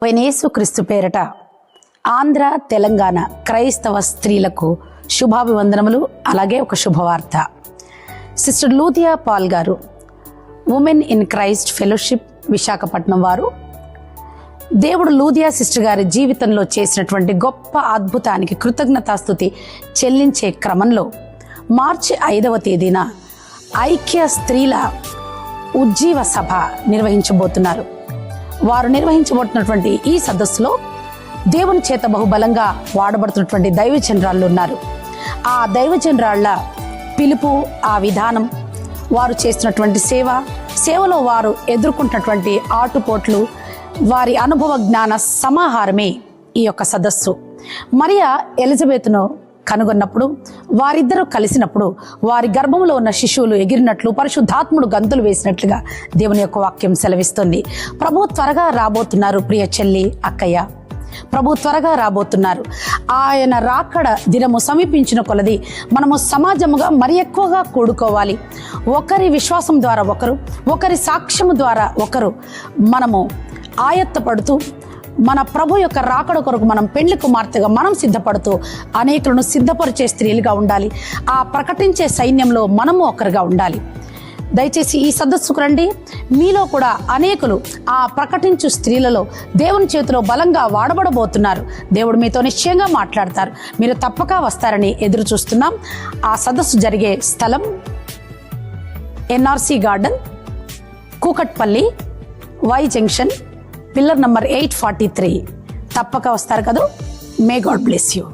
యేసుక్రీస్తు పేరట ఆంధ్ర తెలంగాణ క్రైస్తవ స్త్రీలకు శుభాభివందనములు. అలాగే ఒక శుభవార్త. సిస్టర్ లూథియా పాల్ గారు women in Christ fellowship Visakhapatnam వారు దేవుడు లూథియా సిస్టర్ గారి జీవితంలో చేసినటువంటి గొప్ప అద్భుతానికి కృతజ్ఞతాస్తుతి చెల్లించే క్రమంలో మార్చి 5వ తేదీన ఐక్య స్త్రీల ఉజ్జీవ సభ నిర్వహించబోతున్నారు. వారు నిర్వహించబోతున్నటువంటి ఈ సదస్సులో దేవుని చేత బహుబలంగా వాడబడుతున్నటువంటి దైవజనరాళ్ళు ఉన్నారు. ఆ దైవజనరాళ్ళ పిలుపు, ఆ విధానం, వారు చేస్తున్నటువంటి సేవలో వారు ఎదుర్కొంటున్నటువంటి ఆటుపోట్లు, వారి అనుభవ జ్ఞాన సమాహారమే ఈ యొక్క సదస్సు. మరియా ఎలిజబెత్ను కనుగొన్నప్పుడు, వారిద్దరూ కలిసినప్పుడు వారి గర్భంలో ఉన్న శిశువులు ఎగిరినట్లు, పరిశుద్ధాత్ముడు గంతులు వేసినట్లుగా దేవుని యొక్క వాక్యం సెలవిస్తుంది. ప్రభు త్వరగా రాబోతున్నారు. ప్రియ చెల్లి, అక్కయ్య, ప్రభు త్వరగా రాబోతున్నారు. ఆయన రాకడ దినము సమీపించిన కొలది మనము సమాజముగా మరి ఎక్కువగా కూడుకోవాలి. ఒకరి విశ్వాసం ద్వారా ఒకరి సాక్ష్యము ద్వారా ఒకరు మనము ఆయత్తపడుతూ మన ప్రభు యొక్క రాకడ కొరకు మనం పెళ్లి కుమార్తెగా మనం సిద్ధపడుతూ అనేకులను సిద్ధపరిచే స్త్రీలుగా ఉండాలి. ఆ ప్రకటించే సైన్యంలో మనము ఒకరుగా ఉండాలి. దయచేసి ఈ సదస్సుకు రండి. మీలో కూడా అనేకులు ఆ ప్రకటించు స్త్రీలలో దేవుని చేతిలో బలంగా వాడబడబోతున్నారు. దేవుడు మీతో నిశ్చయంగా మాట్లాడతారు. మీరు తప్పక వస్తారని ఎదురు చూస్తున్నాం. ఆ సదస్సు జరిగే స్థలం NRC garden, Kukatpally, Y junction, pillar number 843. తప్పక వస్తారు కదా. May God bless you.